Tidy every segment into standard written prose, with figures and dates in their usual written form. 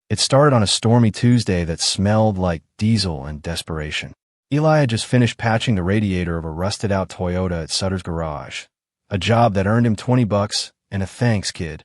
It started on a stormy Tuesday that smelled like diesel and desperation. Eli had just finished patching the radiator of a rusted-out Toyota at Sutter's garage, a job that earned him $20 and a thanks, kid.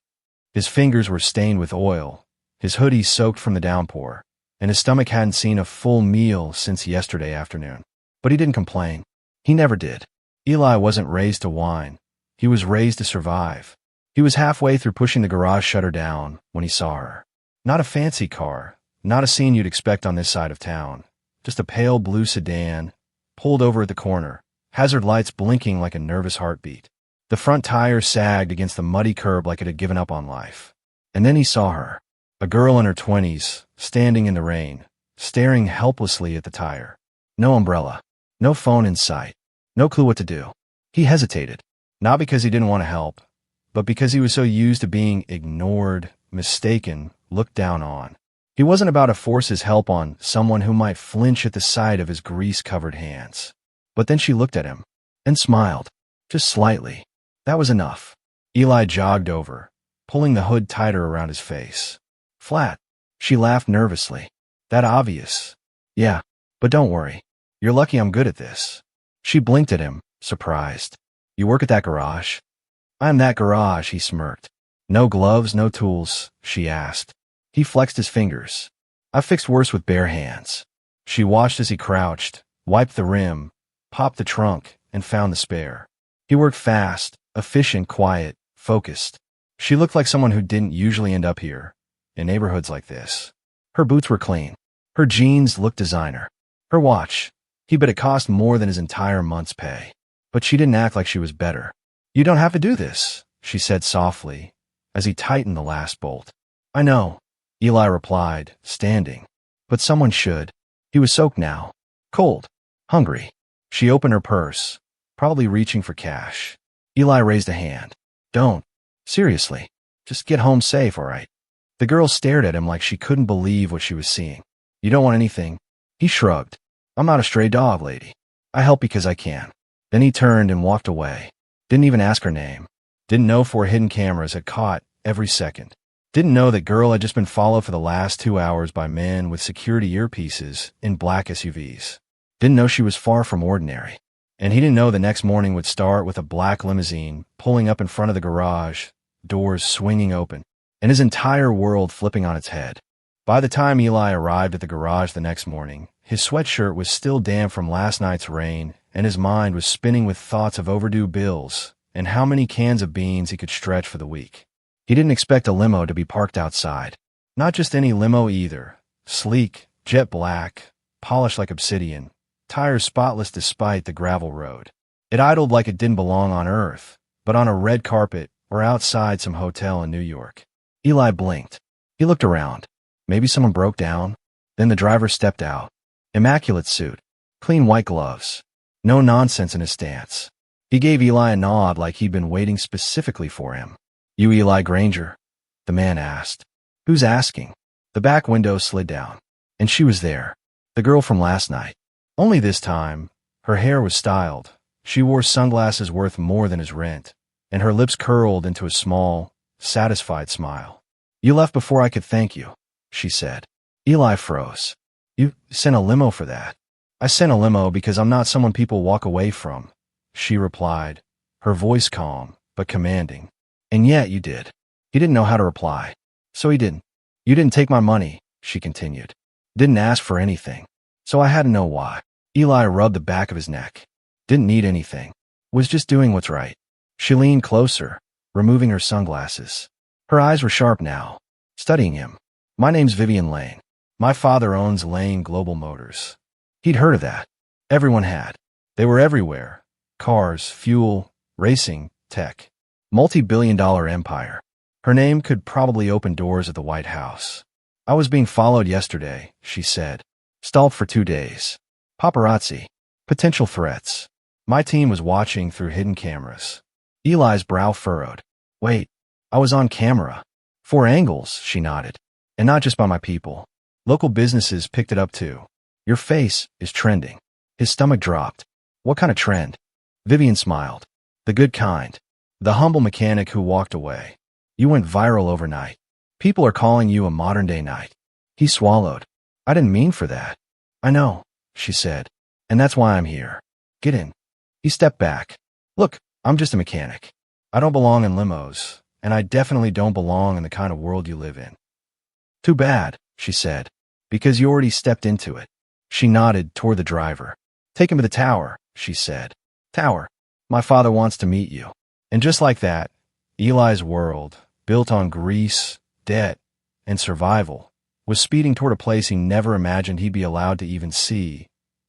His fingers were stained with oil, his hoodie soaked from the downpour, and his stomach hadn't seen a full meal since yesterday afternoon. But he didn't complain. He never did. Eli wasn't raised to whine. He was raised to survive. He was halfway through pushing the garage shutter down when he saw her. Not a fancy car, not a scene you'd expect on this side of town. Just a pale blue sedan, pulled over at the corner, hazard lights blinking like a nervous heartbeat. The front tire sagged against the muddy curb like it had given up on life. And then he saw her, a girl in her 20s, standing in the rain, staring helplessly at the tire. No umbrella, no phone in sight, no clue what to do. He hesitated, not because he didn't want to help, but because he was so used to being ignored, mistaken, looked down on. He wasn't about to force his help on someone who might flinch at the sight of his grease-covered hands. But then she looked at him and smiled, just slightly. That was enough. Eli jogged over, pulling the hood tighter around his face. Flat. She laughed nervously. That obvious. Yeah, but don't worry. You're lucky I'm good at this. She blinked at him, surprised. You work at that garage? I'm that garage, he smirked. No gloves, no tools, she asked. He flexed his fingers. I've fixed worse with bare hands. She watched as he crouched, wiped the rim, popped the trunk, and found the spare. He worked fast, efficient, quiet, focused. She looked like someone who didn't usually end up here, in neighborhoods like this. Her boots were clean. Her jeans looked designer. Her watch. He bet it cost more than his entire month's pay. But she didn't act like she was better. You don't have to do this, she said softly, as he tightened the last bolt. I know, Eli replied, standing. But someone should. He was soaked now. Cold. Hungry. She opened her purse, probably reaching for cash. Eli raised a hand. Don't. Seriously. Just get home safe, all right? The girl stared at him like she couldn't believe what she was seeing. You don't want anything? He shrugged. I'm not a stray dog, lady. I help because I can. Then he turned and walked away. Didn't even ask her name. Didn't know 4 hidden cameras had caught every second. Didn't know that girl had just been followed for the last 2 hours by men with security earpieces in black SUVs. Didn't know she was far from ordinary. And he didn't know the next morning would start with a black limousine pulling up in front of the garage, doors swinging open, and his entire world flipping on its head. By the time Eli arrived at the garage the next morning, his sweatshirt was still damp from last night's rain, and his mind was spinning with thoughts of overdue bills and how many cans of beans he could stretch for the week. He didn't expect a limo to be parked outside. Not just any limo either. Sleek, jet black, polished like obsidian, tires spotless despite the gravel road. It idled like it didn't belong on Earth, but on a red carpet or outside some hotel in New York. Eli blinked. He looked around. Maybe someone broke down. Then the driver stepped out. Immaculate suit. Clean white gloves. No nonsense in his stance. He gave Eli a nod like he'd been waiting specifically for him. You Eli Granger? The man asked. Who's asking? The back window slid down. And she was there. The girl from last night. Only this time, her hair was styled. She wore sunglasses worth more than his rent, and her lips curled into a small, satisfied smile. You left before I could thank you, she said. Eli froze. You sent a limo for that? I sent a limo because I'm not someone people walk away from, she replied, her voice calm, but commanding. And yet you did. He didn't know how to reply. So he didn't. You didn't take my money, she continued. Didn't ask for anything. So I had to know why. Eli rubbed the back of his neck. Didn't need anything. Was just doing what's right. She leaned closer, removing her sunglasses. Her eyes were sharp now, studying him. My name's Vivian Lane. My father owns Lane Global Motors. He'd heard of that. Everyone had. They were everywhere. Cars, fuel, racing, tech. Multi-billion-dollar empire. Her name could probably open doors at the White House. I was being followed yesterday, she said. Stalled for 2 days. Paparazzi. Potential threats. My team was watching through hidden cameras. Eli's brow furrowed. Wait, I was on camera. 4 angles, she nodded. And not just by my people. Local businesses picked it up too. Your face is trending. His stomach dropped. What kind of trend? Vivian smiled. The good kind. The humble mechanic who walked away. You went viral overnight. People are calling you a modern-day knight. He swallowed. I didn't mean for that. I know, she said. And that's why I'm here. Get in. He stepped back. Look, I'm just a mechanic. I don't belong in limos, and I definitely don't belong in the kind of world you live in. Too bad, she said, because you already stepped into it. She nodded toward the driver. Take him to the tower, she said. Tower. My father wants to meet you. And just like that, Eli's world, built on grease, debt, and survival, was speeding toward a place he never imagined he'd be allowed to even see,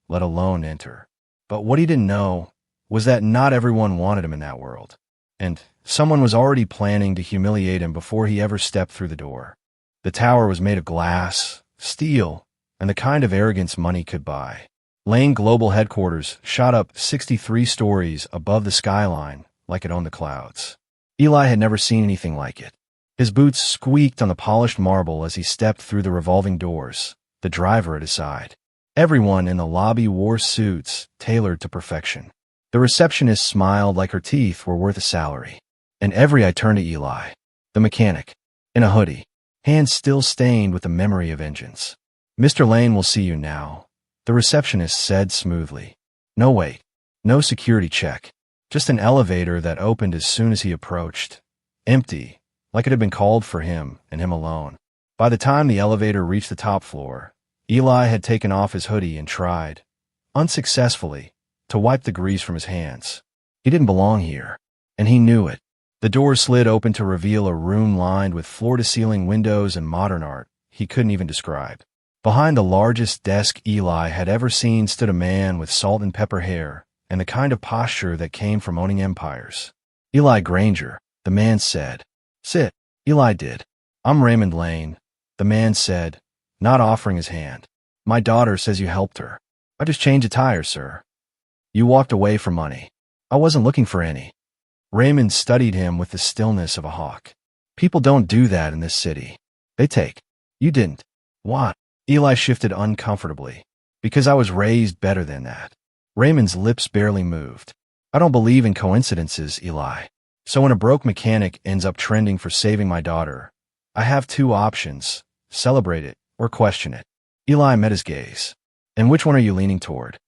let alone enter. But what he didn't know was that not everyone wanted him in that world, and someone was already planning to humiliate him before he ever stepped through the door. The tower was made of glass, steel, and the kind of arrogance money could buy. Lane Global Headquarters shot up 63 stories above the skyline like it owned the clouds. Eli had never seen anything like it. His boots squeaked on the polished marble as he stepped through the revolving doors, the driver at his side. Everyone in the lobby wore suits tailored to perfection. The receptionist smiled like her teeth were worth a salary. And every eye turned to Eli, the mechanic, in a hoodie, hands still stained with the memory of engines. Mr. Lane will see you now, the receptionist said smoothly. No wait, no security check, just an elevator that opened as soon as he approached. Empty, like it had been called for him and him alone. By the time the elevator reached the top floor, Eli had taken off his hoodie and tried, unsuccessfully, to wipe the grease from his hands. He didn't belong here, and he knew it. The door slid open to reveal a room lined with floor-to-ceiling windows and modern art he couldn't even describe. Behind the largest desk Eli had ever seen stood a man with salt and pepper hair and the kind of posture that came from owning empires. Eli Granger, the man said. Sit. Eli did. I'm Raymond Lane, the man said, not offering his hand. My daughter says you helped her. I just changed a tire, sir. You walked away for money. I wasn't looking for any. Raymond studied him with the stillness of a hawk. People don't do that in this city. They take. You didn't. What? Eli shifted uncomfortably. Because I was raised better than that. Raymond's lips barely moved. I don't believe in coincidences, Eli. So when a broke mechanic ends up trending for saving my daughter, I have two options: celebrate it or question it. Eli met his gaze. And which one are you leaning toward?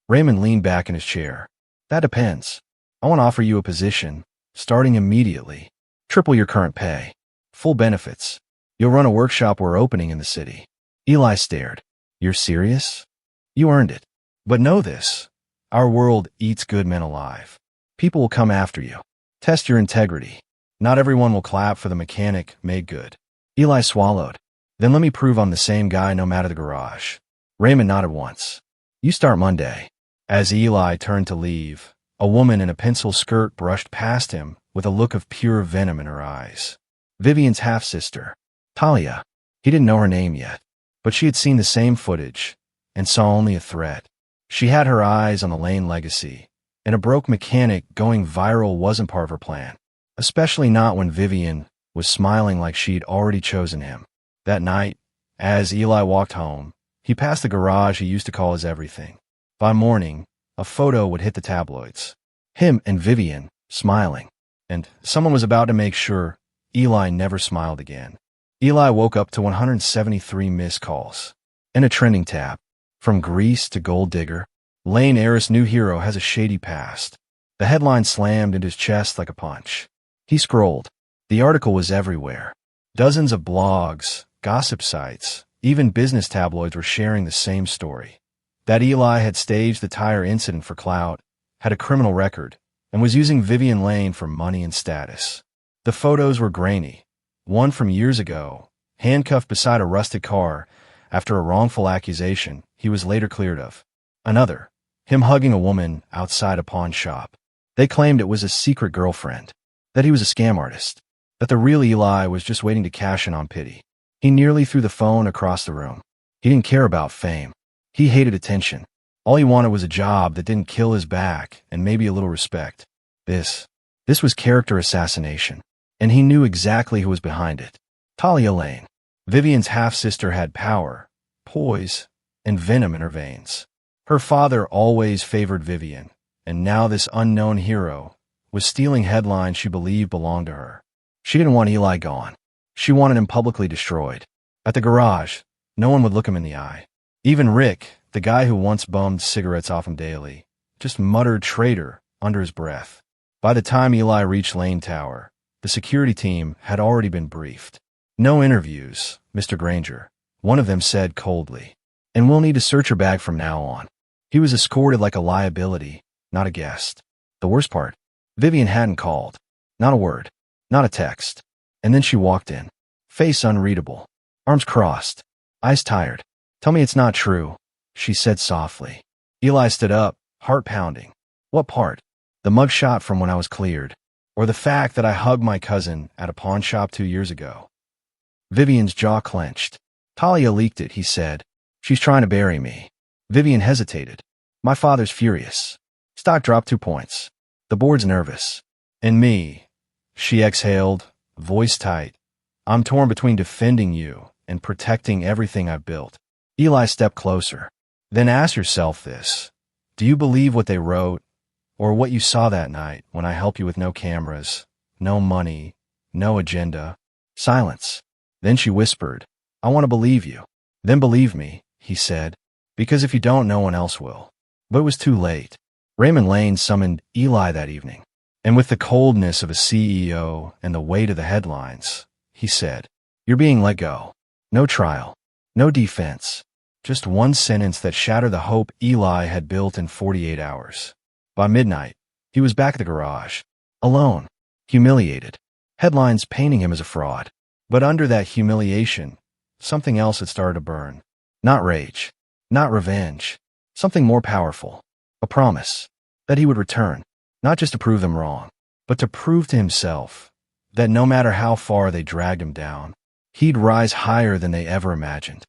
Raymond leaned back in his chair. That depends. I want to offer you a position, starting immediately. Triple your current pay. Full benefits. You'll run a workshop we're opening in the city. Eli stared. You're serious? You earned it. But know this. Our world eats good men alive. People will come after you. Test your integrity. Not everyone will clap for the mechanic made good. Eli swallowed. Then let me prove I'm the same guy no matter the garage. Raymond nodded once. You start Monday. As Eli turned to leave, a woman in a pencil skirt brushed past him with a look of pure venom in her eyes. Vivian's half-sister, Talia. He didn't know her name yet, but she had seen the same footage and saw only a threat. She had her eyes on the Lane legacy, and a broke mechanic going viral wasn't part of her plan, especially not when Vivian was smiling like she'd already chosen him. That night, as Eli walked home, he passed the garage he used to call his everything. By morning, a photo would hit the tabloids. Him and Vivian, smiling. And someone was about to make sure Eli never smiled again. Eli woke up to 173 missed calls. And a trending tab. From Grease to Gold Digger, Lane heiress new hero has a shady past. The headline slammed into his chest like a punch. He scrolled. The article was everywhere. Dozens of blogs, gossip sites, even business tabloids were sharing the same story. That Eli had staged the tire incident for clout, had a criminal record, and was using Vivian Lane for money and status. The photos were grainy. One from years ago, handcuffed beside a rusted car after a wrongful accusation he was later cleared of. Another, him hugging a woman outside a pawn shop. They claimed it was a secret girlfriend, that he was a scam artist, that the real Eli was just waiting to cash in on pity. He nearly threw the phone across the room. He didn't care about fame. He hated attention. All he wanted was a job that didn't kill his back and maybe a little respect. This was character assassination, and he knew exactly who was behind it. Talia Lane. Vivian's half-sister had power, poise, and venom in her veins. Her father always favored Vivian, and now this unknown hero was stealing headlines she believed belonged to her. She didn't want Eli gone. She wanted him publicly destroyed. At the garage, No one would look him in the eye. Even Rick, the guy who once bummed cigarettes off him daily, just muttered traitor under his breath. By the time Eli reached Lane Tower, the security team had already been briefed. No interviews, Mr. Granger, one of them said coldly. And we'll need to search your bag from now on. He was escorted like a liability, not a guest. The worst part, Vivian hadn't called. Not a word, not a text. And then she walked in, face unreadable, arms crossed, eyes tired. Tell me it's not true, she said softly. Eli stood up, heart pounding. What part? The mugshot from when I was cleared, or the fact that I hugged my cousin at a pawn shop 2 years ago? Vivian's jaw clenched. Talia leaked it, he said. She's trying to bury me. Vivian hesitated. My father's furious. Stock dropped 2 points. The board's nervous. And me, she exhaled, voice tight. I'm torn between defending you and protecting everything I've built. Eli stepped closer. Then ask yourself this. Do you believe what they wrote, or what you saw that night when I helped you with no cameras, no money, no agenda? Silence. Then she whispered, I want to believe you. Then believe me, he said, because if you don't, no one else will. But it was too late. Raymond Lane summoned Eli that evening, and with the coldness of a CEO and the weight of the headlines, he said, You're being let go. No trial, no defense, just one sentence that shattered the hope Eli had built in 48 hours. By midnight, he was back at the garage, alone, humiliated, headlines painting him as a fraud. But under that humiliation, something else had started to burn. Not rage, not revenge, something more powerful. A promise that he would return, not just to prove them wrong, but to prove to himself that no matter how far they dragged him down, he'd rise higher than they ever imagined.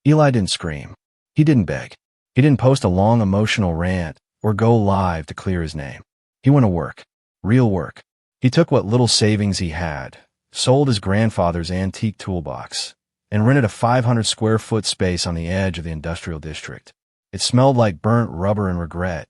Eli didn't scream. He didn't beg. He didn't post a long emotional rant or go live to clear his name. He went to work, real work. He took what little savings he had, sold his grandfather's antique toolbox, and rented a 500-square-foot space on the edge of the industrial district. It smelled like burnt rubber and regret,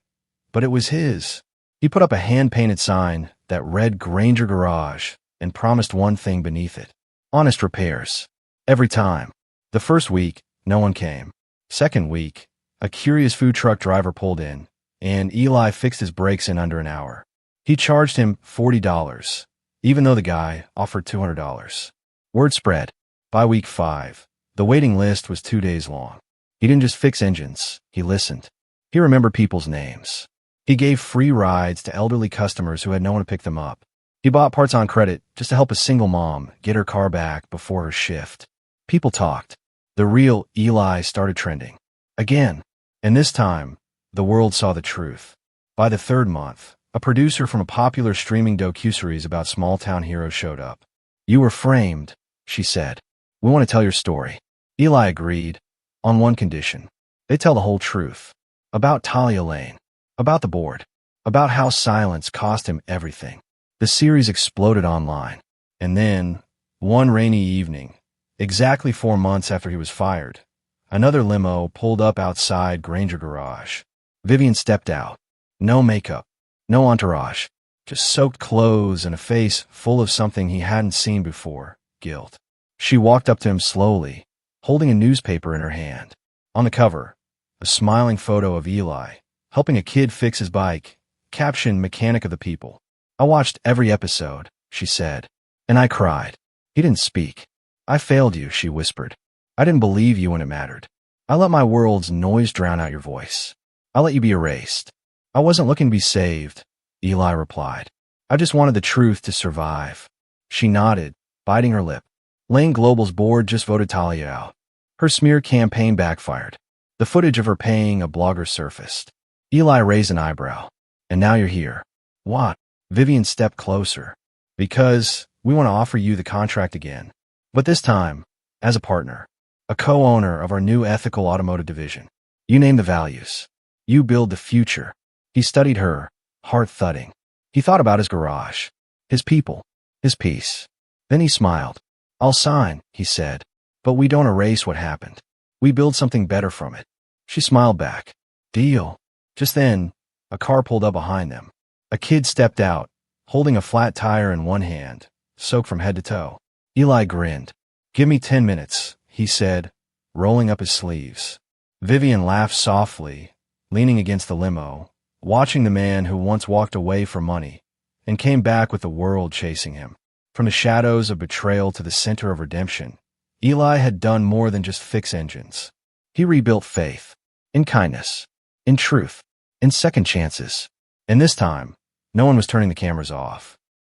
but it was his. He put up a hand-painted sign that read Granger Garage and promised one thing beneath it. Honest repairs. Every time. The first week, no one came. Second week, a curious food truck driver pulled in, and Eli fixed his brakes in under an hour. He charged him $40, even though the guy offered $200. Word spread. By week 5, the waiting list was 2 days long. He didn't just fix engines, he listened. He remembered people's names. He gave free rides to elderly customers who had no one to pick them up. He bought parts on credit just to help a single mom get her car back before her shift. People talked. The real Eli started trending. Again. And this time, the world saw the truth. By the 3rd month, a producer from a popular streaming docuseries about small-town heroes showed up. You were framed, she said. We want to tell your story. Eli agreed, on one condition. They tell the whole truth. About Talia Lane. About the board. About how silence cost him everything. The series exploded online. And then, one rainy evening, exactly 4 months after he was fired, another limo pulled up outside Granger Garage. Vivian stepped out. No makeup. No entourage. Just soaked clothes and a face full of something he hadn't seen before, guilt. She walked up to him slowly, holding a newspaper in her hand. On the cover, a smiling photo of Eli, helping a kid fix his bike, caption Mechanic of the People. I watched every episode, she said, and I cried. He didn't speak. I failed you, she whispered. I didn't believe you when it mattered. I let my world's noise drown out your voice. I let you be erased. I wasn't looking to be saved, Eli replied. I just wanted the truth to survive. She nodded, biting her lip. Lane Global's board just voted Talia out. Her smear campaign backfired. The footage of her paying a blogger surfaced. Eli raised an eyebrow. And now you're here. What? Vivian stepped closer. Because we want to offer you the contract again. But this time, as a partner, a co-owner of our new ethical automotive division. You name the values. You build the future. He studied her, heart thudding. He thought about his garage, his people, his peace. Then he smiled. I'll sign, he said, but we don't erase what happened. We build something better from it. She smiled back. Deal. Just then, a car pulled up behind them. A kid stepped out, holding a flat tire in one hand, soaked from head to toe. Eli grinned. Give me 10 minutes, he said, rolling up his sleeves. Vivian laughed softly, leaning against the limo, watching the man who once walked away for money and came back with the world chasing him. From the shadows of betrayal to the center of redemption, Eli had done more than just fix engines. He rebuilt faith, in kindness, in truth, in second chances. And this time, no one was turning the cameras off.